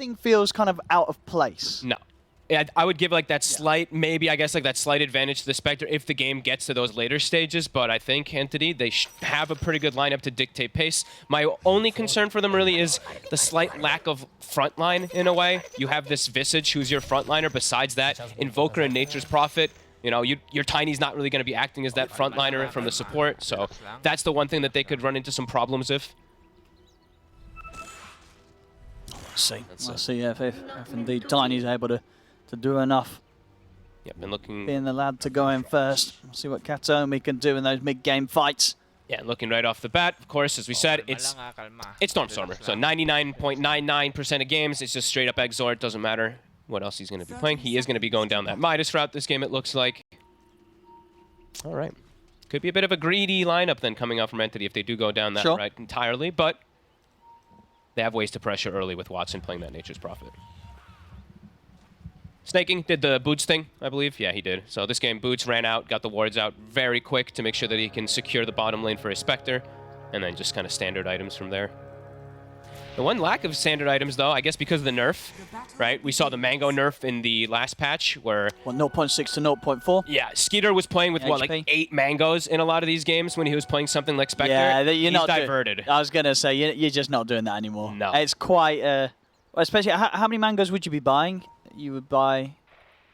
timing feels kind of out of place. No. Yeah, I would give like that slight, maybe I guess like that slight advantage to the Spectre if the game gets to those later stages, but I think Entity, they have a pretty good lineup to dictate pace. My only concern for them really is the slight lack of frontline in a way. You have this Visage who's your frontliner. Besides that, Invoker and Nature's Prophet, you know, your Tiny's not really going to be acting as that frontliner from the support, so that's the one thing that they could run into some problems with. Let's see if indeed Tiny's able to do enough. Yep, been looking... Being the lad to go in first. We'll see what Katomi can do in those mid-game fights. Yeah, looking right off the bat, of course, as we said, it's Stormstormer. So 99.99% of games, it's just straight up Exort. Doesn't matter what else he's going to be playing. He is going to be going down that Midas route this game, it looks like. All right. Could be a bit of a greedy lineup then coming out from Entity if they do go down that route entirely, but they have ways to pressure early with Watson playing that Nature's Prophet. Snaking did the Boots thing, I believe. Yeah, he did. So this game, Boots ran out, got the wards out very quick to make sure that he can secure the bottom lane for his Spectre, and then just kind of standard items from there. The one lack of standard items, though, I guess because of the nerf, right? We saw the Mango nerf in the last patch where... What, 0.6 to 0.4? Yeah, Skeeter was playing with, what, like 8 Mangoes in a lot of these games when he was playing something like Spectre? Yeah, you're not diverted. I was going to say, you're just not doing that anymore. No. It's quite... especially, how many Mangoes would you be buying? You would buy...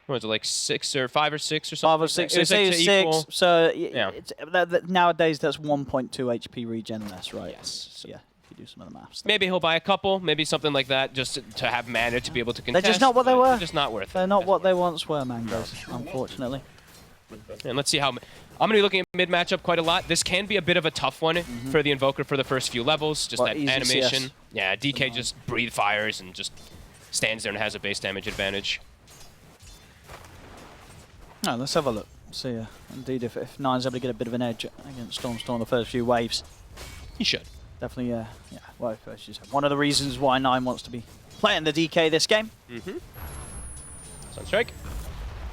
What was it, like 6 or 5 or 6 or something? 5 or 6. It was like 6. So yeah. Nowadays, that's 1.2 HP regen less, right? Yes. So, yeah, if you do some of the maths. Maybe he'll buy a couple, maybe something like that, just to have mana to be able to contest. They're just not what they were. They're just not worth it. They're not what they once were, Mangoes, unfortunately. And let's see how... I'm going to be looking at mid matchup quite a lot. This can be a bit of a tough one for the Invoker for the first few levels. Just that animation. CS. Yeah, DK just breathe fires and just stands there and has a base damage advantage. No, let's have a look. See, indeed, if Nine's able to get a bit of an edge against Stormstorm the first few waves. He should. Definitely, yeah. Well, one of the reasons why Nine wants to be playing the DK this game. Sunstrike.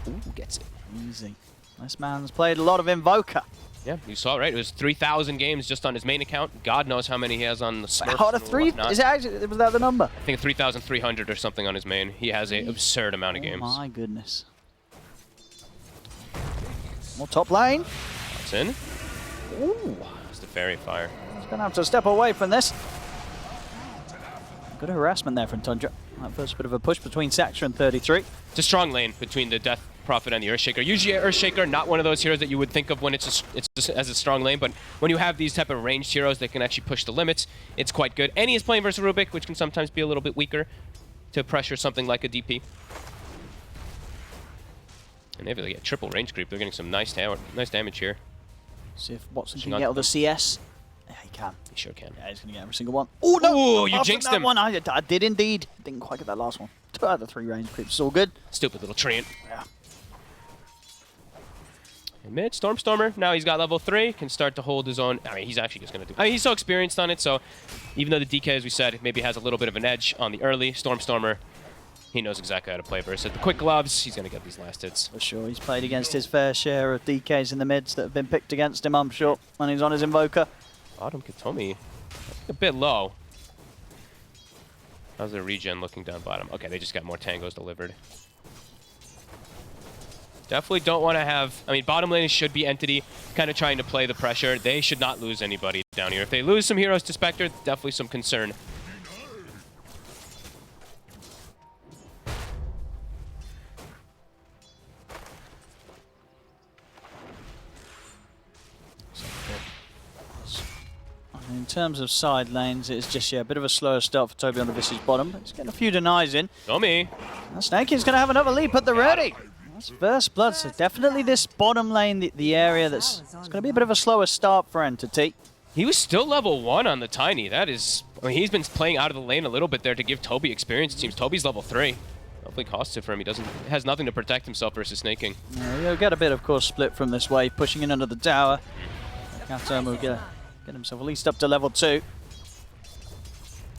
Ooh, gets it. Easy. This man's played a lot of Invoker. Yeah, you saw, right? It was 3,000 games just on his main account. God knows how many he has on the Smurf. Out of 3? Is it actually, was that the number? I think 3,300 or something on his main. He has an absurd amount of games. Oh my goodness. More top lane. That's in. Ooh. It's the Fairy Fire. He's going to have to step away from this. Good harassment there from Tundra. That first bit of a push between Saxtra and 33. It's a strong lane between the Death Prophet and the Earthshaker. Usually Earthshaker, not one of those heroes that you would think of when it's just as a strong lane, but when you have these type of ranged heroes that can actually push the limits, it's quite good. And he is playing versus Rubik, which can sometimes be a little bit weaker to pressure something like a DP. And they have a triple range creep. They're getting some nice damage here. See if Watson can get all the CS. Yeah, he can. He sure can. Yeah, he's going to get every single one. Oh, no! Ooh, you jinxed him. One. I did indeed. Didn't quite get that last one. 2 out of the 3 range creeps. It's all good. Stupid little treant. Yeah. And mid, Stormstormer. Now he's got level 3. Can start to hold his own. I mean, he's actually just going to do... I mean, he's so experienced on it, so even though the DK, as we said, maybe has a little bit of an edge on the early, Stormstormer, he knows exactly how to play versus the quick gloves. He's going to get these last hits. For sure. He's played against his fair share of DKs in the mids that have been picked against him, I'm sure, when he's on his Invoker. Bottom Katomi, a bit low. How's the regen looking down bottom? Okay, they just got more tangos delivered. Definitely don't want to have... I mean, bottom lane should be Entity kind of trying to play the pressure. They should not lose anybody down here. If they lose some heroes to Spectre, definitely some concern. In terms of side lanes, it's just a bit of a slower start for Toby on the Visage bottom, but he's getting a few denies in. Tommy. Snake is going to have another leap at the ready. That's first blood, so definitely this bottom lane, the area it's going to be a bit of a slower start for Entity. He was still level 1 on the Tiny. That is... I mean, he's been playing out of the lane a little bit there to give Toby experience. It seems Toby's level 3. Hopefully costs it for him. He has nothing to protect himself versus snaking. Yeah, you'll get a bit, of course, split from this wave, pushing in under the tower. Katom will get himself at least up to level 2.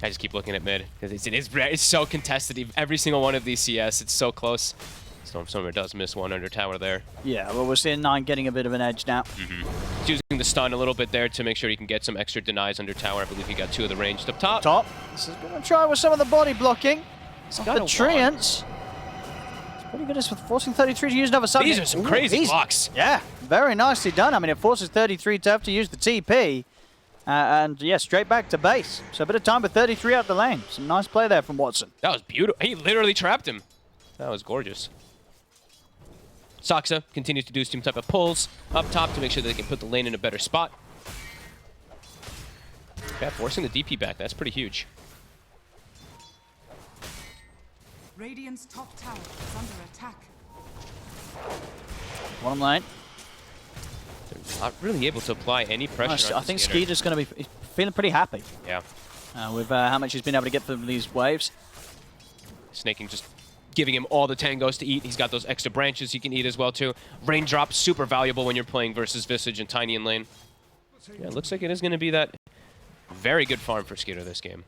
I just keep looking at mid because it's so contested. Every single one of these CS, it's so close. Stormstormer does miss one under tower there. Yeah, well, we're seeing Nine getting a bit of an edge now. He's using the stun a little bit there to make sure he can get some extra denies under tower. I believe he got 2 of the ranged up top. This is going to try with some of the body blocking. The Treants. Pretty good with forcing 33 to use another sub. These are some crazy blocks. Yeah, very nicely done. I mean, it forces 33 to have to use the TP. And yeah, straight back to base. So a bit of time with 33 out the lane. Some nice play there from Watson. That was beautiful. He literally trapped him. That was gorgeous. Saksa continues to do some type of pulls up top to make sure that they can put the lane in a better spot. Yeah, forcing the DP back. That's pretty huge. Radiant's top tower is under attack. Bottom lane. They're not really able to apply any pressure. I think Skeeter's going to be feeling pretty happy. Yeah. With how much he's been able to get from these waves. Snaking just giving him all the tangos to eat. He's got those extra branches he can eat as well too. Raindrop, super valuable when you're playing versus Visage and Tiny in lane. Yeah, it looks like it is going to be that very good farm for Skeeter this game.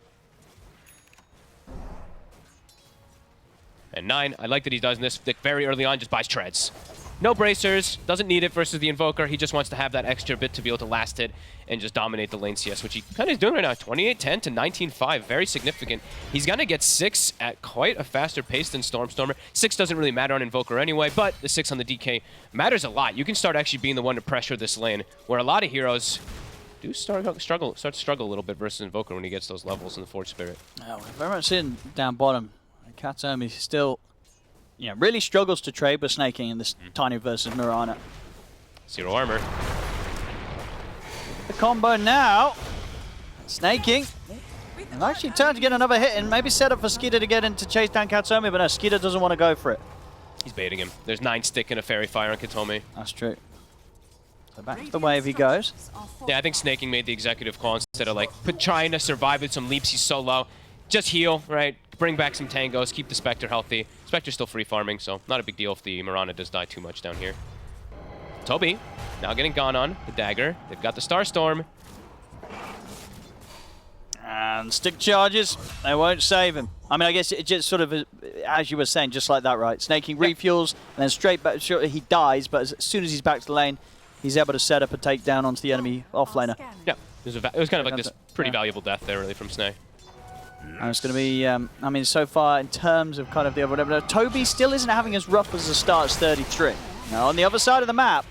And 9, I like that he does this very early on, just buys treads. No bracers, doesn't need it versus the Invoker. He just wants to have that extra bit to be able to last it and just dominate the lane CS, which he kind of is doing right now. 28-10 to 19-5, very significant. He's going to get 6 at quite a faster pace than Stormstormer. 6 doesn't really matter on Invoker anyway, but the 6 on the DK matters a lot. You can start actually being the one to pressure this lane, where a lot of heroes do start to struggle a little bit versus Invoker when he gets those levels in the Forge Spirit. We're very much in down bottom. Kataomi still, really struggles to trade with Snaking in this Tiny versus Mirana. 0 armor. The combo now. Snaking. And actually turned to get another hit and maybe set up for Skeeter to get in to chase down Kataomi, but no, Skeeter doesn't want to go for it. He's baiting him. There's 9 stick and a Fairy Fire on Kataomi. That's true. So back to the wave he goes. Yeah, I think Snaking made the executive call instead of trying to survive with some leaps. He's so low. Just heal, right? Bring back some tangos, keep the Spectre healthy. Spectre's still free farming, so not a big deal if the Mirana does die too much down here. Toby, now getting gone on the dagger. They've got the Starstorm. And stick charges, they won't save him. I mean, I guess it just sort of, as you were saying, just like that, right? Snaking refuels, and then straight back, sure, he dies, but as soon as he's back to the lane, he's able to set up a takedown onto the enemy offlaner. Yeah, it was kind of like this pretty valuable death there, really, from Snay. And it's going to be, I mean, so far in terms of kind of the other whatever, Toby still isn't having as rough as a start as 33. Now, on the other side of the map,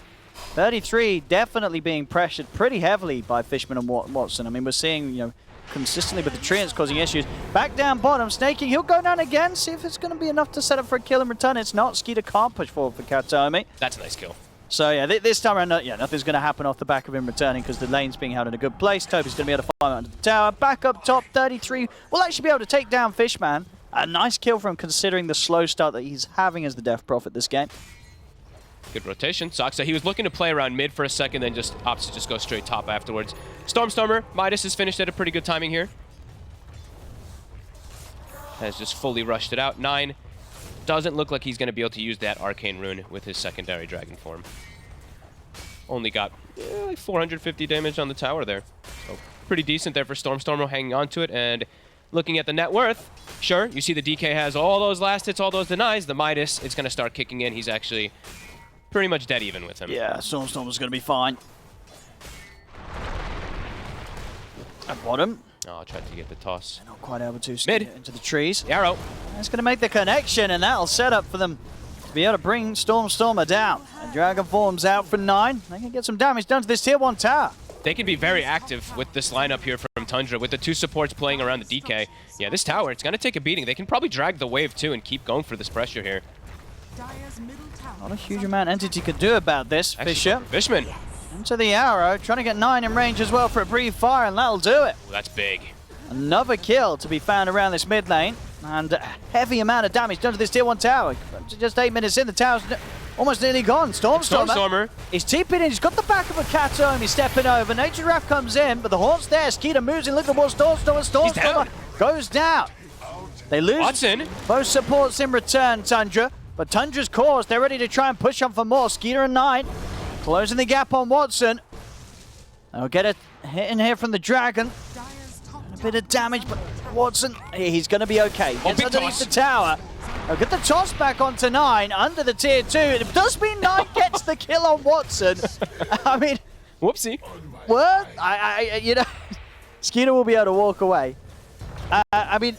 33 definitely being pressured pretty heavily by Fishman and Watson. I mean, we're seeing, consistently with the Treants causing issues. Back down bottom, Snaking, he'll go down again, see if it's going to be enough to set up for a kill and return. It's not. Skeeter can't push forward for Kataomi. That's a nice kill. So yeah, this time around, nothing's going to happen off the back of him returning because the lane's being held in a good place. Toby's going to be able to fire under the tower. Back up top, 33 will actually be able to take down Fishman. A nice kill from considering the slow start that he's having as the Death Prophet this game. Good rotation. Saksa, he was looking to play around mid for a second, then just opts to just go straight top afterwards. Stormstormer, Midas has finished at a pretty good timing here. Has just fully rushed it out. 9. Doesn't look like he's going to be able to use that Arcane Rune with his secondary Dragon form. Only got like 450 damage on the tower there. So pretty decent there for Stormstormer, hanging on to it. And looking at the net worth, sure, you see the DK has all those last hits, all those denies. The Midas, it's going to start kicking in. He's actually pretty much dead even with him. Yeah, Stormstormer's going to be fine. At bottom. Oh, I tried to get the toss. They're not quite able to mid into the trees. The arrow. That's going to make the connection, and that'll set up for them to be able to bring Stormstormer down. And Dragon Form's out for 9. They can get some damage done to this tier 1 tower. They can be very active with this lineup here from Tundra, with the 2 supports playing around the DK. Yeah, this tower, it's going to take a beating. They can probably drag the wave too and keep going for this pressure here. Not a huge amount Entity could do about this. Fisher. Fishman. Into the arrow, trying to get 9 in range as well for a brief fire, and that'll do it. Ooh, that's big. Another kill to be found around this mid lane, and a heavy amount of damage done to this tier 1 tower. Just 8 minutes in, the tower's almost nearly gone. Stormstormer is TP'd in, he's got the back of a Kataomi stepping over. Nature's Wrath comes in, but the Haunt's there. Skeeter moves in, look at what Stormstormer goes down. They lose Watson. Both supports in return, Tundra, but Tundra's caused. They're ready to try and push on for more. Skeeter and 9 closing the gap on Watson. They'll get a hit in here from the Dragon. A bit of damage, but Watson, he's going to be okay. Gets underneath the tower. They'll get the toss back onto 9 under the tier 2. It does mean 9 gets the kill on Watson. I mean, whoopsie. What? Skeeter will be able to walk away. I mean,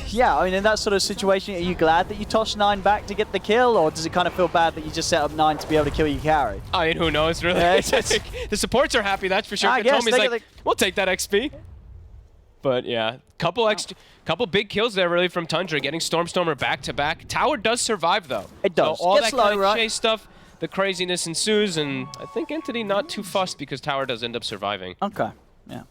Yeah, I mean, in that sort of situation, are you glad that you tossed 9 back to get the kill, or does it kind of feel bad that you just set up 9 to be able to kill your carry? I mean, who knows, really? Yeah, the supports are happy, that's for sure. I guess Katomi's like, we'll take that XP. But yeah, couple big kills there, really, from Tundra, getting Stormstormer back-to-back. Tower does survive, though. It does. So all Gets that low, kind of right? chase stuff, the craziness ensues, and I think Entity not too fussed because Tower does end up surviving. Okay, yeah.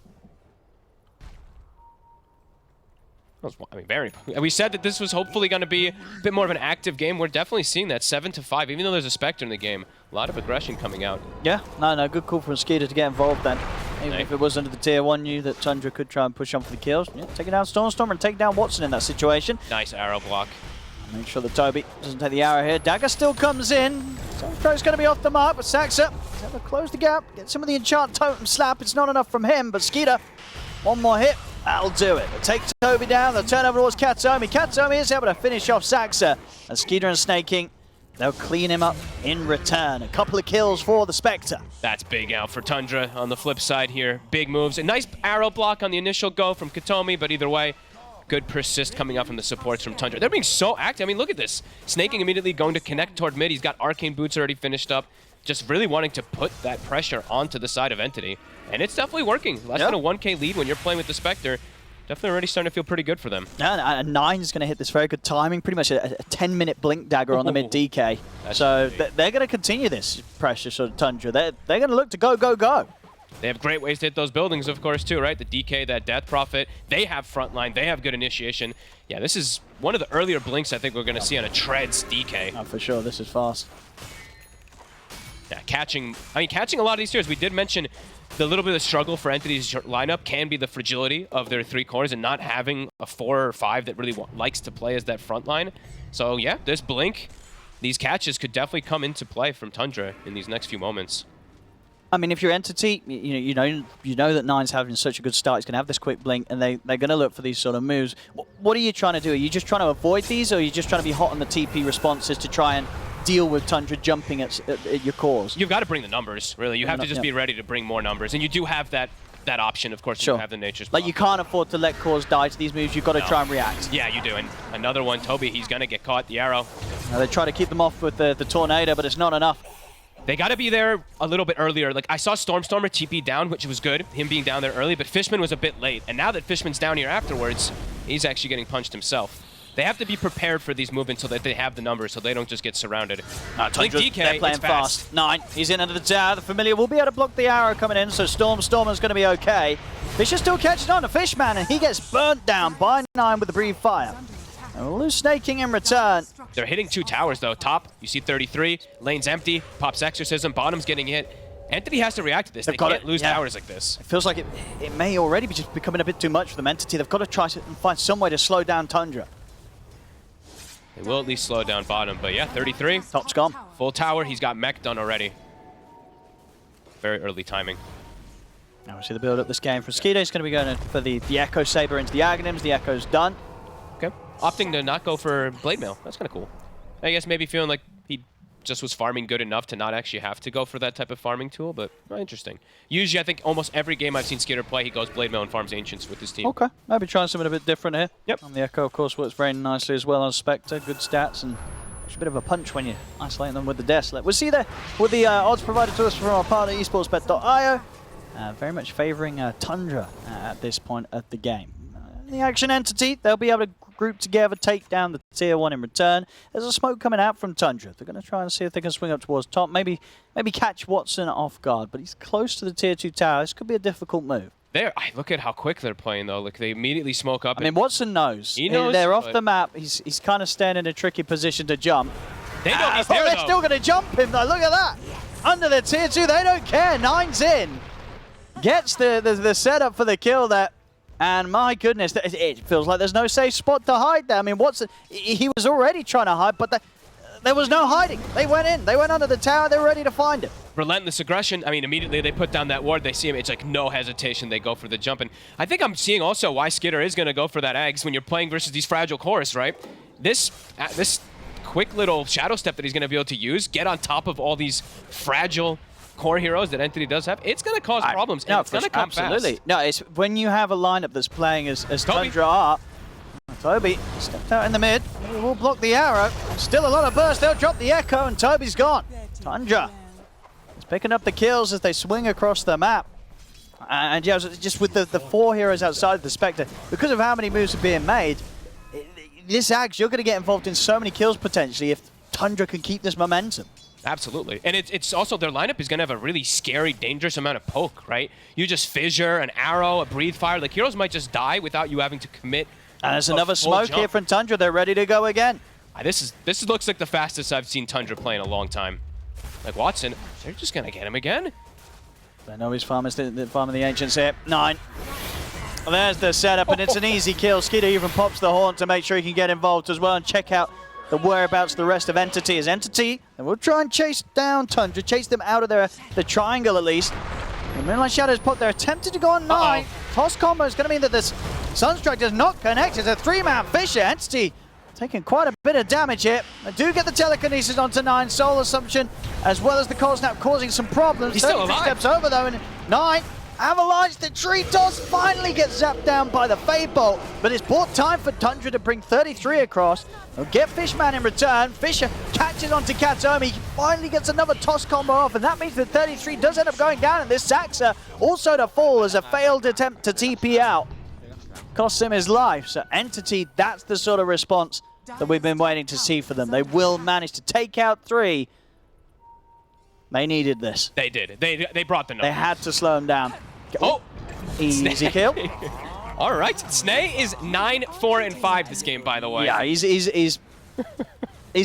I mean, very. We said that this was hopefully going to be a bit more of an active game. We're definitely seeing that 7-5, even though there's a Spectre in the game. A lot of aggression coming out. Yeah, no, good call from Skeeter to get involved then. Even if it was under the tier 1, knew that Tundra could try and push on for the kills. Yeah, taking down Stormstormer and take down Watson in that situation. Nice arrow block. Make sure that Toby doesn't take the arrow here. Dagger still comes in. Stroke's going to be off the mark, but Saxa is able to close the gap, get some of the enchant totem slap. It's not enough from him, but Skeeter, one more hit. That'll do it. They'll take Toby down. They'll turn over towards Katomi. Katomi is able to finish off Saxa. And Skeeter and Snake King, they'll clean him up in return. A couple of kills for the Spectre. That's big out for Tundra on the flip side here. Big moves. A nice arrow block on the initial go from Katomi, but either way, good persist coming out from the supports from Tundra. They're being so active. I mean, look at this. Snake King immediately going to connect toward mid. He's got Arcane Boots already finished up. Just really wanting to put that pressure onto the side of Entity. And it's definitely working. Less than a 1K lead when you're playing with the Spectre. Definitely already starting to feel pretty good for them. Yeah, and 9 is going to hit this very good timing. Pretty much a 10-minute blink dagger on the mid DK. So they're going to continue this pressure, sort of Tundra. They're going to look to go, go, go. They have great ways to hit those buildings, of course, too, right? The DK, that Death Prophet. They have frontline. They have good initiation. Yeah, this is one of the earlier blinks I think we're going to see on a Treads DK. Oh, for sure. This is fast. Yeah, catching a lot of these tiers. We did mention the little bit of struggle for Entity's lineup can be the fragility of their 3 cores and not having a 4 or 5 that really likes to play as that front line. So yeah, this blink, these catches could definitely come into play from Tundra in these next few moments. I mean, if you're Entity, you know that 9's having such a good start. He's going to have this quick blink, and they're going to look for these sort of moves. What are you trying to do? Are you just trying to avoid these, or are you just trying to be hot on the TP responses to try and deal with Tundra jumping at your cores? You've got to bring the numbers, really. You have to just be ready to bring more numbers, and you do have that option, of course. Sure. You have the nature's like, you can't afford to let cores die to these moves. You've got to try and react. Yeah, you do. And another one, Toby, he's going to get caught. The arrow. Now, they try to keep them off with the tornado, but it's not enough. They got to be there a little bit earlier. Like, I saw Stormstormer TP down, which was good, him being down there early, but Fishman was a bit late. And now that Fishman's down here afterwards, he's actually getting punched himself. They have to be prepared for these movements so that they have the numbers, so they don't just get surrounded. DK, they're playing fast. 9, he's in under the tower. The Familiar will be able to block the arrow coming in, so Stormer's going to be okay. Fisher still catching on to Fishman, and he gets burnt down by 9 with the Breathe Fire. And we'll lose Snake King in return. They're hitting 2 towers, though. Top, you see 33. Lane's empty. Pops Exorcism. Bottom's getting hit. Entity has to react to this. They can't lose towers like this. It feels like it may already be just becoming a bit too much for them. Entity, they've got to try to find some way to slow down Tundra. They will at least slow down Bottom, but yeah, 33. Top's gone. Full tower. He's got mech done already. Very early timing. Now we see the build up this game from Skeeter. He's going to be going for the Echo Saber into the Aghanims. The Echo's done. Okay. Opting to not go for Blade Mail. That's kind of cool. I guess maybe feeling like he just was farming good enough to not actually have to go for that type of farming tool, but interesting. Usually, I think almost every game I've seen Skeeter play, he goes Blade Mail and farms Ancients with his team. Okay. Maybe trying something a bit different here. Yep. And the Echo, of course, works very nicely as well on Spectre. Good stats and it's a bit of a punch when you're isolating them with the Desolate. We'll see there with the odds provided to us from our partner, esportsbet.io. Very much favouring Tundra at this point of the game. The Action Entity, they'll be able to group together, take down the tier 1 in return. There's a smoke coming out from Tundra. They're going to try and see if they can swing up towards top. Maybe catch Watson off guard, but he's close to the tier 2 tower. This could be a difficult move. Look at how quick they're playing, though. Like, they immediately smoke up. I mean, Watson knows. He knows. They're off the map. He's kind of staying in a tricky position to jump. They know he's there, they're still going to jump him, though. Look at that. Under the tier 2, they don't care. 9's in. Gets the setup for the kill there. And my goodness, it feels like there's no safe spot to hide there. I mean, Watson, he was already trying to hide, but there was no hiding. They went in. They went under the tower. They were ready to find him. Relentless aggression. I mean, immediately they put down that ward. They see him. It's like no hesitation. They go for the jump. And I think I'm seeing also why Skitter is going to go for that eggs when you're playing versus these fragile cores, right? This quick little shadow step that he's going to be able to use, get on top of all these fragile core heroes that Entity does have, it's going to cause problems. And it's going to come absolutely fast. No, it's when you have a lineup that's playing as Tundra are. Toby stepped out in the mid. He will block the arrow. Still a lot of burst. They'll drop the echo, and Toby's gone. Tundra is picking up the kills as they swing across the map. And yeah, just with the 4 heroes outside the Spectre, because of how many moves are being made, this Axe, you're going to get involved in so many kills potentially if Tundra can keep this momentum. Absolutely. And it's also, their lineup is going to have a really scary, dangerous amount of poke, right? You just fissure, an arrow, a breathe fire. Like, heroes might just die without you having to commit. And there's another smoke here from Tundra. They're ready to go again. This looks like the fastest I've seen Tundra play in a long time. Like, Watson, they're just going to get him again. They know he's farming the Ancients here. 9. Well, there's the setup, and it's an easy kill. Skidder even pops the horn to make sure he can get involved as well and check out the whereabouts of the rest of Entity. As Entity, and we'll try and chase down Tundra, chase them out of the triangle at least. The Moonlight Shadows pop. They're attempting to go on 9. Toss combo is going to mean that this Sunstrike does not connect. It's a 3-man Fisher. Entity taking quite a bit of damage here. They do get the telekinesis onto 9. Soul Assumption, as well as the Cold Snap, causing some problems. He's still alive. Steps over though, and 9. Avalanche, the tree toss finally gets zapped down by the Fade Bolt, but it's bought time for Tundra to bring 33 across. They'll get Fishman in return. Fisher catches onto Katomi. He finally gets another toss combo off, and that means that 33 does end up going down, and this Saxa also to fall as a failed attempt to TP out. Costs him his life. So Entity, that's the sort of response that we've been waiting to see for them. They will manage to take out 3. They needed this. They did. They brought the numbers. They had to slow him down. Oh! Easy kill. All right. Snay is 9-4-5 this game, by the way. Yeah, he's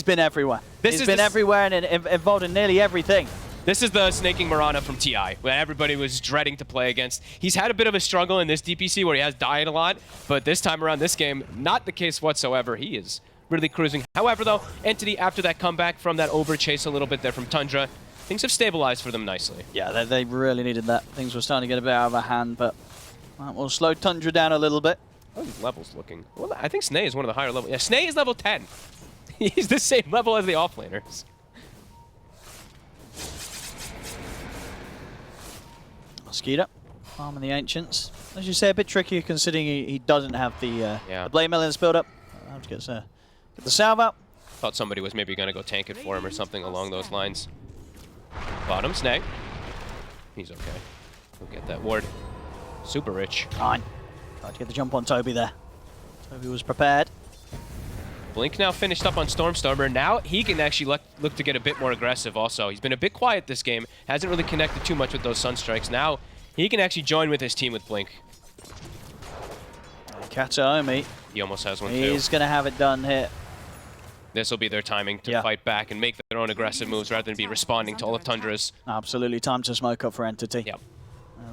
been everywhere. He's been everywhere and involved in nearly everything. This is the snaking Mirana from TI, where everybody was dreading to play against. He's had a bit of a struggle in this DPC where he has died a lot, but this time around this game, not the case whatsoever. He is really cruising. However, though, Entity, after that comeback from that overchase a little bit there from Tundra, things have stabilized for them nicely. Yeah, they really needed that. Things were starting to get a bit out of hand, but we'll slow Tundra down a little bit. How are these levels looking? Well, I think Snay is one of the higher levels. Yeah, Snay is level 10. He's the same level as the offlaners. Skeeter, farming the Ancients. As you say, a bit trickier considering he doesn't have the Blade Mill in his build-up. I'll have to get the salve out. Thought somebody was maybe going to go tank it for him or something along those lines. Bottom, Snag. He's okay. He'll get that ward. Super rich. Fine. Tried to get the jump on Toby there. Toby was prepared. Blink now finished up on Stormstormer. Now he can actually look to get a bit more aggressive also. He's been a bit quiet this game. Hasn't really connected too much with those Sunstrikes. Now he can actually join with his team with Blink. Kataomi. He almost has one too. He's going to have it done here. This will be their timing to fight back and make their own aggressive moves rather than be responding to all of Tundra's. Absolutely. Time to smoke up for Entity. Yep.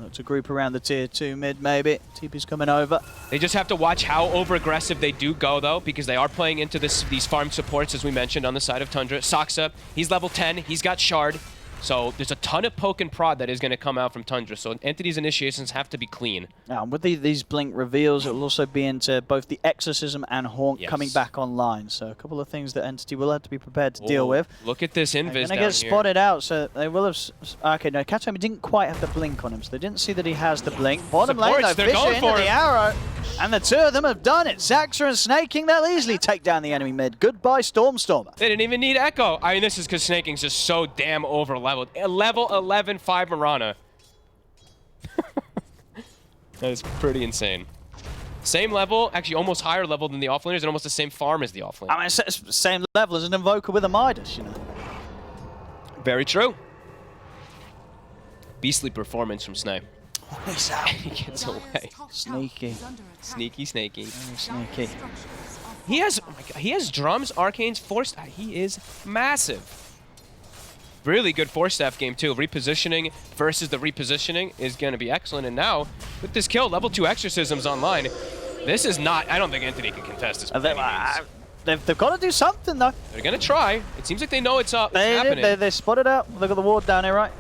Look to group around the tier 2 mid maybe. TP's coming over. They just have to watch how over-aggressive they do go, though, because they are playing into these farm supports, as we mentioned, on the side of Tundra. Saksa, he's level 10. He's got Shard. So there's a ton of poke and prod that is going to come out from Tundra. So Entity's initiations have to be clean. Now, with these Blink reveals, it will also be into both the Exorcism and Haunt coming back online. So a couple of things that Entity will have to be prepared to deal with. Look at this invis down here. They're going to get spotted out, so they will have... Okay, no, Katomi didn't quite have the Blink on him, so they didn't see that he has the Blink. Bottom lane, though, Fisher into the arrow. And the two of them have done it. Zaxa and Snaking, they'll easily take down the enemy mid. Goodbye, Stormstormer. They didn't even need Echo. I mean, this is because Snaking's just so damn over-leveled. Level 11, 5 Mirana. That is pretty insane. Same level, actually almost higher level than the offlaners and almost the same farm as the offlaners. I mean, it's same level as an Invoker with a Midas, you know. Very true. Beastly performance from Snay. He's out. He gets away. Sneaky. Sneaky, snaky. Very sneaky. He has, oh my God, he has drums, arcanes, force. He is massive. Really good force staff game too. Repositioning versus the repositioning is going to be excellent. And now, with this kill, level 2 exorcisms online. This is not. I don't think Entity can contest this. They've got to do something though. They're going to try. It seems like they know it's up. They spotted out. They've got the ward down here, right?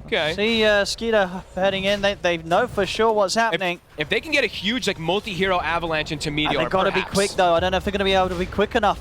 Okay. See Skeeter heading in. They know for sure what's happening. If they can get a huge like multi-hero avalanche into Meteor, they've got to be quick though. I don't know if they're going to be able to be quick enough.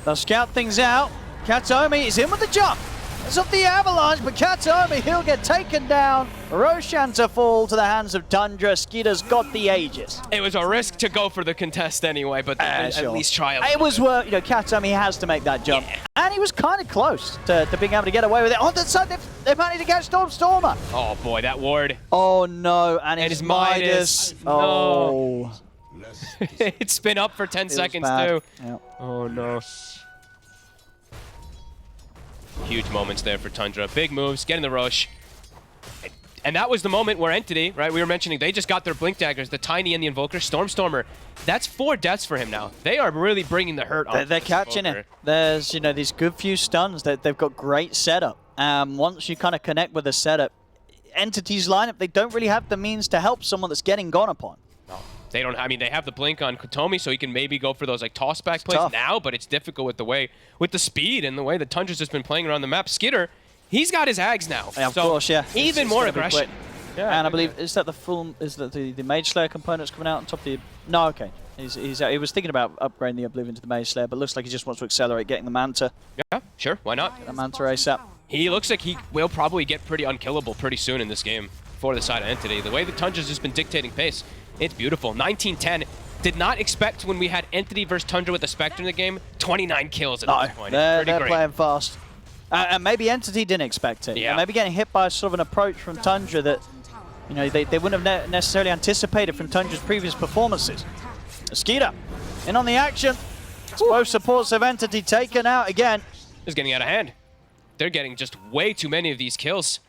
They'll scout things out. Katomi is in with the jump. It's of the Avalanche, but Katomi, he'll get taken down. Roshan to fall to the hands of Tundra. Skeeter's got the Aegis. It was a risk to go for the contest anyway, but at least try It was worth, Katomi has to make that jump. Yeah. And he was kind of close to being able to get away with it. On the side, they've managed to catch Stormer. Oh boy, that ward. Oh no, and his Midas. No. It's been up for 10 seconds too. Yep. Oh no. Huge moments there for Tundra. Big moves, getting the rush. And that was the moment where Entity, right, we were mentioning, they just got their Blink Daggers, the Tiny and the Invoker, Stormer. That's 4 deaths for him now. They are really bringing the hurt on. They're catching it. There's, these good few stuns. They've got great setup. Once you kind of connect with the setup, Entity's lineup, they don't really have the means to help someone that's getting gone upon. No. They don't. I mean, they have the blink on Katomi, so he can maybe go for those like toss-back plays now, but it's difficult with the speed and the way that Tundra's just been playing around the map. Skitter, he's got his Ags now. Yeah, of course, yeah. Even more aggression. Yeah, and I believe, is that the Mage Slayer component's coming out on top of the... No, okay. He was thinking about upgrading the Oblivion to the Mage Slayer, but looks like he just wants to accelerate getting the Manta. Yeah, sure. Why not? Get the Manta ASAP. He looks like he will probably get pretty unkillable pretty soon in this game for the side of Entity. The way the Tundra's just been dictating pace, it's beautiful. 19-10. Did not expect when we had Entity versus Tundra with the Spectre in the game, 29 kills at this point. They're playing fast. And maybe Entity didn't expect it. Yeah. Maybe getting hit by sort of an approach from Tundra that, they wouldn't have necessarily anticipated from Tundra's previous performances. Skeeter in on the action. Both supports of Entity taken out again. It's getting out of hand. They're getting just way too many of these kills.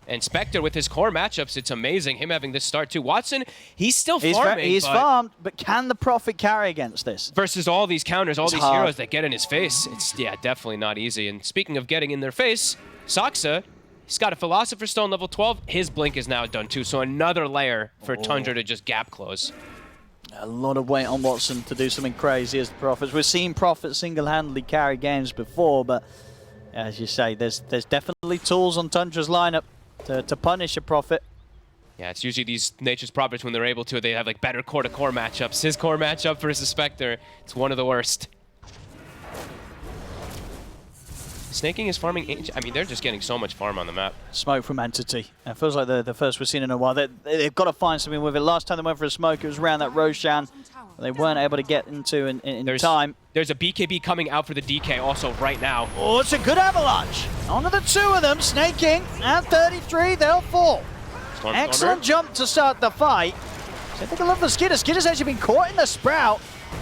And Spectre with his core matchups, it's amazing. Him having this start too. Watson, he's still farming. He's farmed, but can the Prophet carry against this? Versus all these counters, all these heroes that get in his face. It's, definitely not easy. And speaking of getting in their face, Saksa, he's got a Philosopher's Stone level 12. His blink is now done too. So another layer for Tundra to just gap close. A lot of weight on Watson to do something crazy as the Prophets. We've seen Prophet single-handedly carry games before, but as you say, there's definitely tools on Tundra's lineup to punish a Prophet. Yeah, it's usually these Nature's Prophets when they're able to, they have like better core-to-core matchups. His core matchup versus Spectre, it's one of the worst. Snaking is farming. I mean, they're just getting so much farm on the map. Smoke from Entity. It feels like the first we've seen in a while. They've got to find something with it. Last time they went for a smoke, it was around that Roshan. They weren't able to get into in time. There's a BKB coming out for the DK also right now. Oh, it's a good avalanche. Onto the 2 of them, snaking at 33, they'll fall. Excellent jump to start the fight. So I think I love the Skitter. Skitter's actually been caught in the Sprout.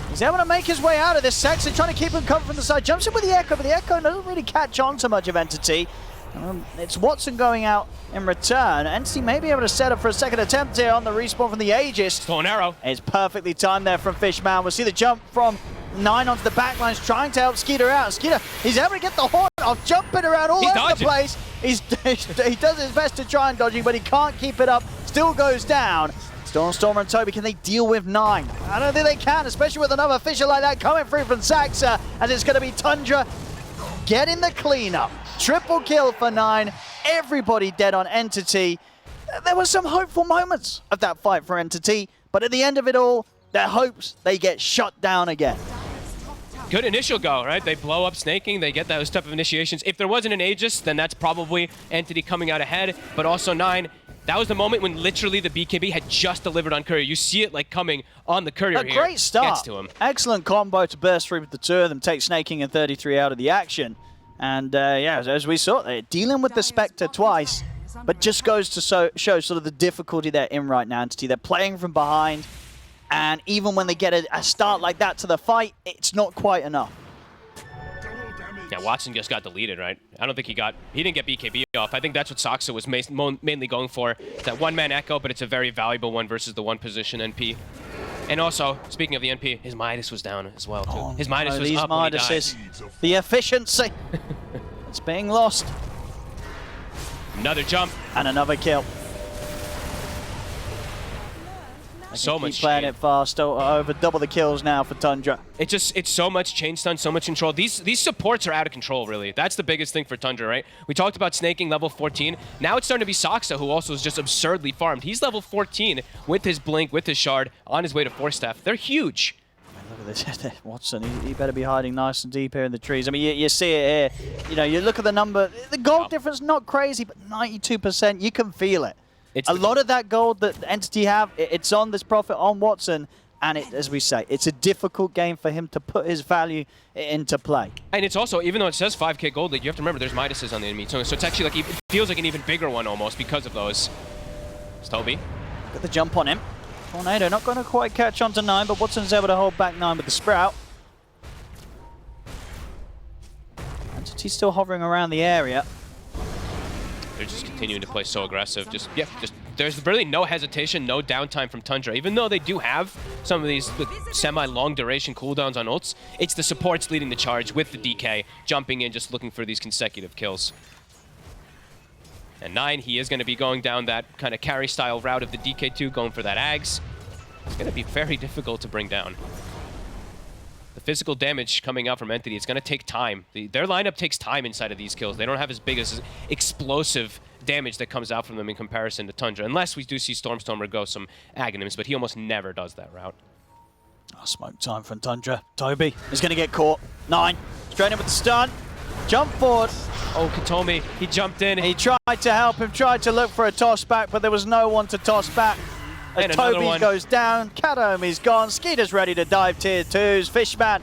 He's able to make his way out of this. Saxon trying to keep him covered from the side. Jumps in with the Echo, but the Echo doesn't really catch on to much of Entity. It's Watson going out in return. Entity may be able to set up for a second attempt here on the respawn from the Aegis. Still an arrow. It's perfectly timed there from Fishman. We'll see the jump from 9 onto the backlines, trying to help Skeeter out. Skeeter, he's able to get the horn off, jumping around all over the place. He does his best to try and dodging, but he can't keep it up. Still goes down. Stormer and Toby, can they deal with 9? I don't think they can, especially with another official like that coming through from Saxa, as it's going to be Tundra getting the cleanup. Triple kill for 9. Everybody dead on Entity. There were some hopeful moments of that fight for Entity, but at the end of it all, their hopes, they get shut down again. Good initial go, right? They blow up Snaking, they get those type of initiations. If there wasn't an Aegis, then that's probably Entity coming out ahead, but also 9. That was the moment when literally the BKB had just delivered on Courier. You see it like coming on the Courier here. A great start. Gets to him. Excellent combo to burst through with the 2 of them, take Snaking and 33 out of the action. And as we saw, they're dealing with the Spectre twice, but just goes to show sort of the difficulty they're in right now, Entity. They're playing from behind, and even when they get a start like that to the fight, it's not quite enough. Yeah, Watson just got deleted, right? I don't think he didn't get BKB off. I think that's what Saksa was mainly going for. That one-man Echo, but it's a very valuable one versus the one-position NP. And also, speaking of the NP, his Midas was down as well, too. His Midas was up when he died. The efficiency. It's being lost. Another jump. And another kill. So much playing it fast, over double the kills now for Tundra. It's so much chain stun, so much control. These supports are out of control, really. That's the biggest thing for Tundra, right? We talked about Snaking level 14. Now it's starting to be Saksa, who also is just absurdly farmed. He's level 14 with his Blink, with his Shard, on his way to 4 staff. They're huge. Look at this, Watson. He better be hiding nice and deep here in the trees. I mean, you see it here. You know, you look at the number. The gold difference not crazy, but 92%. You can feel it. A lot of that gold that Entity have, it's on this Prophet, on Watson. And as we say, it's a difficult game for him to put his value into play. And it's also, even though it says 5k gold league, you have to remember there's Midases on the enemy. So it's actually like, it feels like an even bigger one almost because of those. It's Toby. Got the jump on him. Tornado not going to quite catch on to 9, but Watson's able to hold back 9 with the Sprout. Entity's still hovering around the area. They're just continuing to play so aggressive. There's really no hesitation, no downtime from Tundra. Even though they do have some of these semi-long duration cooldowns on ults, it's the supports leading the charge with the DK, jumping in, just looking for these consecutive kills. And 9, he is going to be going down that kind of carry style route of the DK2, going for that Ags. It's going to be very difficult to bring down. The physical damage coming out from Entity, it's going to take time. Their lineup takes time inside of these kills. They don't have as big as explosive damage that comes out from them in comparison to Tundra, unless we do see Stormstormer go some Aghanims, but he almost never does that route. Oh, smoke time from Tundra. Toby is going to get caught. 9, straight in with the stun. Jump forward. Oh, Katomi, he jumped in. He tried to help him, tried to look for a toss back, but there was no one to toss back. And Toby goes down, Katomi's gone, Skeeter's ready to dive tier 2s, Fishman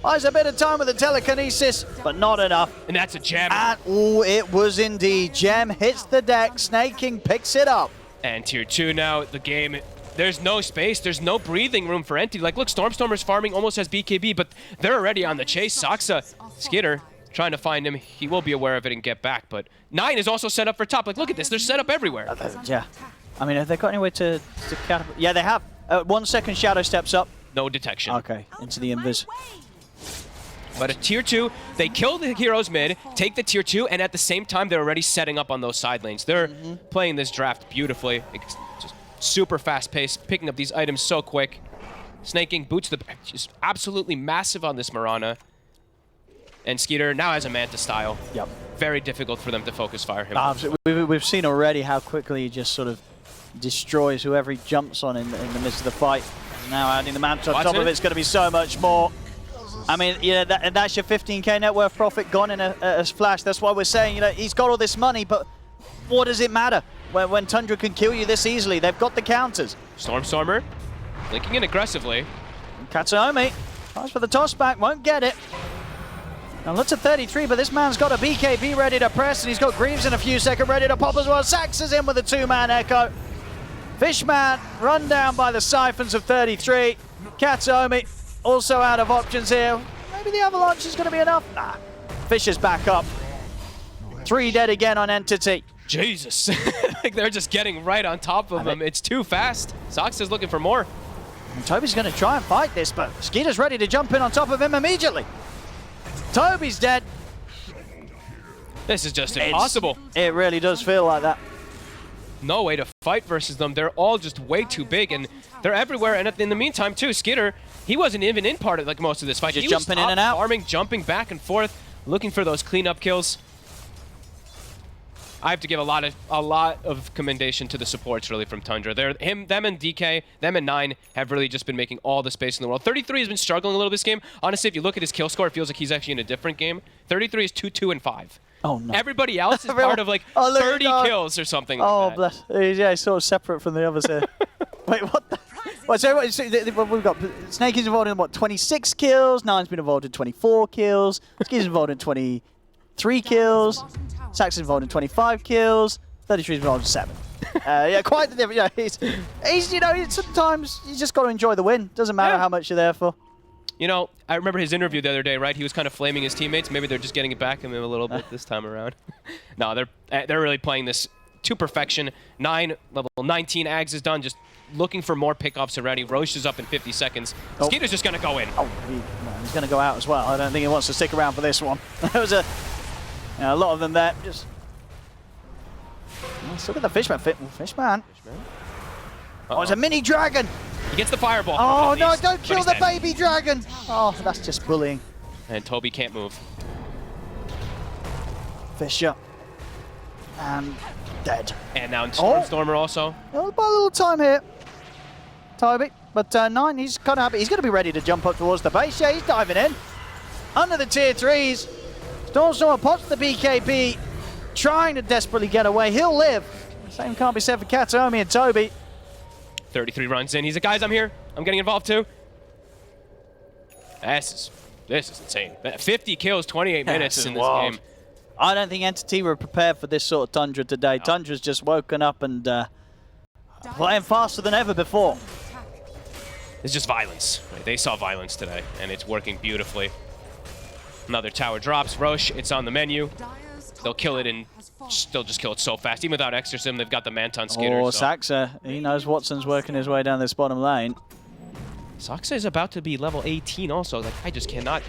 buys a bit of time with the telekinesis, but not enough. And that's a gem. And, oh, it was indeed. Gem hits the deck, Snake King picks it up. And tier 2 now, the game, there's no space, there's no breathing room for Entity. Like, look, Stormstormer's farming almost has BKB, but they're already on the chase. Saksa, Skeeter, trying to find him. He will be aware of it and get back, but 9 is also set up for top. Like, look at this, they're set up everywhere. Yeah. I mean, have they got any way to catapult? Yeah, they have. 1 second Shadow steps up. No detection. Okay, into the invis. But at tier 2, they kill the heroes mid, take the tier 2, and at the same time, they're already setting up on those side lanes. They're playing this draft beautifully. It's just super fast paced, picking up these items so quick. Snaking boots just absolutely massive on this Mirana. And Skeeter now has a Manta style. Yep. Very difficult for them to focus fire him. We've seen already how quickly he just sort of destroys whoever he jumps on in the midst of the fight. Now adding the Manta on top of it's going to be so much more. I mean, you know, that's your 15k net worth profit gone in a flash. That's why we're saying, you know, he's got all this money, but what does it matter when Tundra can kill you this easily? They've got the counters. Stormstormer linking in aggressively. Katsuomi tries for the toss back, won't get it. Now looks at 33, but this man's got a BKB ready to press, and he's got Greaves in a few seconds ready to pop as well. Sax is in with a 2-man echo. Fishman run down by the siphons of 33. Katsuomi also out of options here. Maybe the avalanche is going to be enough. Nah. Fish is back up. 3 dead again on Entity. Jesus. Like they're just getting right on top of him. It's too fast. Sox is looking for more. And Toby's going to try and fight this, but Skeeter's ready to jump in on top of him immediately. Toby's dead. This is just impossible. It really does feel like that. No way to fight versus them. They're all just way too big, and they're everywhere. And in the meantime, too, Skeeter, he wasn't even in part of like most of this fight. Just he jumping was in and out, farming, jumping back and forth, looking for those cleanup kills. I have to give a lot of commendation to the supports really from Tundra. Them and DK, them and 9 have really just been making all the space in the world. 33 has been struggling a little this game. Honestly, if you look at his kill score, it feels like he's actually in a different game. 33 is 2, 2, and 5. Oh no! Everybody else is part of like 30 kills or something like that. Oh bless! Yeah, he's sort of separate from the others here. Wait, what? We've got Snake is involved in what? 26 kills. 9's been involved in 24 kills. Ski's involved in 23 kills. Sax is involved in 25 kills. 33 is involved in 7. Yeah, quite the difference. Yeah, he's you know, sometimes you just got to enjoy the win. Doesn't matter how much you're there for. You know, I remember his interview the other day, right? He was kind of flaming his teammates. Maybe they're just getting it back at him a little bit this time around. No, they're really playing this to perfection. 9, level 19 Ags is done, just looking for more pickoffs already. Roche is up in 50 seconds. Skeeter's just going to go in. Oh, he's going to go out as well. I don't think he wants to stick around for this one. There was a lot of them there. Just let's look at the Fishman. Fishman. Oh, it's a mini dragon. He gets the fireball. Oh no, don't kill the baby dragon. Oh, that's just bullying. And Toby can't move. Fisher. And dead. And now Stormstormer also. Oh, by a little time here. Toby But 9, he's kind of happy. He's going to be ready to jump up towards the base. Yeah, he's diving in. Under the tier 3s. Stormstormer pots the BKB, trying to desperately get away. He'll live. Same can't be said for Kataomi and Toby. 33 runs in. He's like, guys, I'm here. I'm getting involved too. This is insane. 50 kills, 28 minutes in this game. I don't think Entity were prepared for this sort of Tundra today. No. Tundra's just woken up and playing faster than ever before. It's just violence. Right? They saw violence today, and it's working beautifully. Another tower drops. Roche, it's on the menu. They'll kill it and they'll just kill it so fast. Even without Exorcism, they've got the Manton Skitter. Oh, so. Saxa, he knows Watson's working his way down this bottom lane. Saxa is about to be level 18 also. Like, I just cannot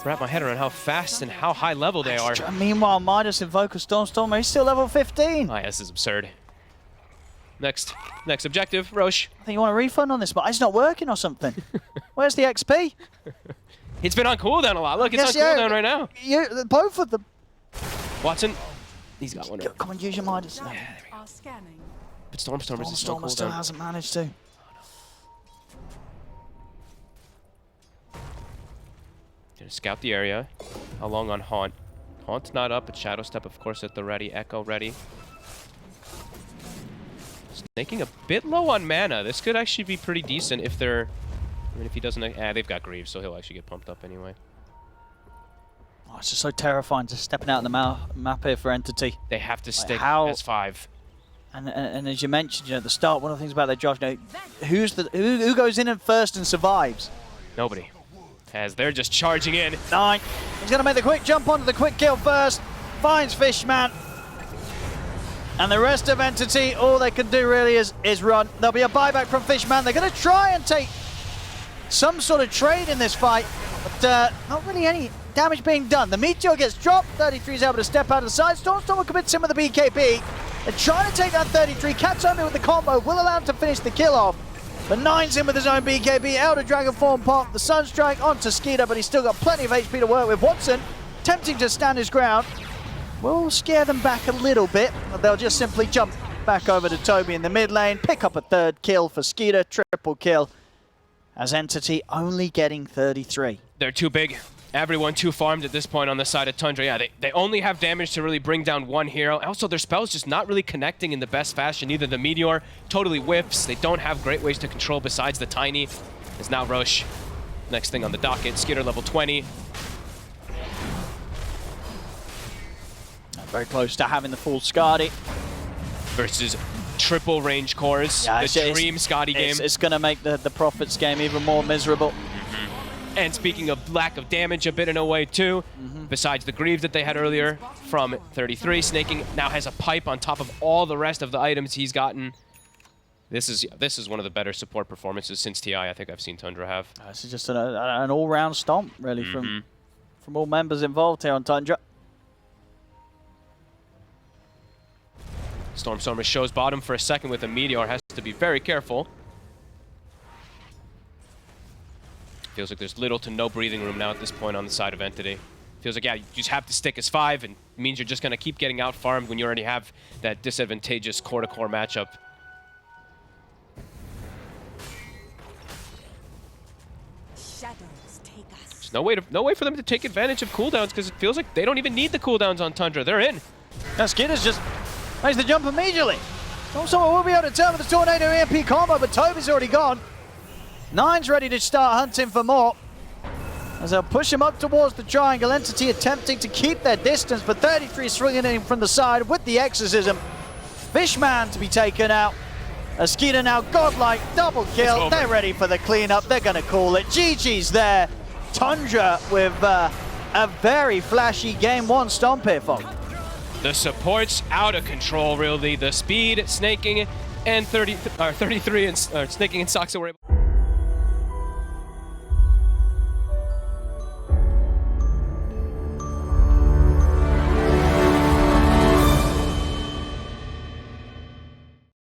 wrap my head around how fast and how high level they are. Meanwhile, Midas Invoker Stormstormer, he's still level 15. Oh, yeah, this is absurd. Next objective, Roche. I think you want a refund on this, but it's not working or something. Where's the XP? It's been on cooldown a lot. Look, it's on cooldown right now. Both of them. Watson, he's got one. Come on, use your Midas. Yeah, but Stormstormer still hasn't managed to. Gonna scout the area. How long on Haunt? Haunt's not up, but Shadow Step, of course, at the ready. Echo ready. Snaking a bit low on mana. This could actually be pretty decent if they're... I mean, if he doesn't... they've got Greaves, so he'll actually get pumped up anyway. Oh, it's just so terrifying just stepping out in the map here for Entity. They have to stick as 5. And as you mentioned, at the start, one of the things about their job, who goes in at first and survives? Nobody. As they're just charging in. 9. He's going to make the quick jump onto the quick kill first. Finds Fishman. And the rest of Entity, all they can do really is run. There'll be a buyback from Fishman. They're going to try and take some sort of trade in this fight, but not really any damage being done. The Meteor gets dropped. 33 is able to step out of the side. Stormstormer commits him with the BKB. They're trying to take that 33. Kataomi with the combo will allow him to finish the kill off. But 9's in with his own BKB. Elder Dragon Form pop. The Sunstrike onto Skeeter, but he's still got plenty of HP to work with. Watson tempting to stand his ground. Will scare them back a little bit, but they'll just simply jump back over to Toby in the mid lane. Pick up a 3rd kill for Skeeter. Triple kill. As Entity only getting 33. They're too big. Everyone too farmed at this point on the side of Tundra. Yeah, they only have damage to really bring down one hero. Also, their spell's just not really connecting in the best fashion. Either the Meteor totally whiffs. They don't have great ways to control besides the Tiny. It's now Roche. Next thing on the docket, Skitter level 20. Very close to having the full Skadi. Versus triple range cores. Yeah, the dream Skadi game. It's going to make the Prophets game even more miserable. And speaking of lack of damage, a bit in a way too, besides the Greaves that they had earlier from 33, Snaking now has a pipe on top of all the rest of the items he's gotten. This is one of the better support performances since TI I think I've seen Tundra have. This is just an all-round stomp, really, from all members involved here on Tundra. Stormstormer shows bottom for a second with a Meteor, has to be very careful. Feels like there's little to no breathing room now at this point on the side of Entity. Feels like, yeah, you just have to stick as 5, and it means you're just going to keep getting out-farmed when you already have that disadvantageous core-to-core matchup. There's no way for them to take advantage of cooldowns, because it feels like they don't even need the cooldowns on Tundra. They're in. Now Skitter's just makes the jump immediately. Someone will be able to turn with the Tornado EMP combo, but Toby's already gone. 9's ready to start hunting for more. As they'll push him up towards the triangle. Entity attempting to keep their distance, but 33 swinging in from the side with the Exorcism. Fishman to be taken out. Skeeter now godlike, double kill. They're ready for the cleanup. They're going to call it. GG's there. Tundra with a very flashy game 1 stomp here, Fog. The support's out of control, really. The speed, Snaking, and 33 and Snaking and Soxa were able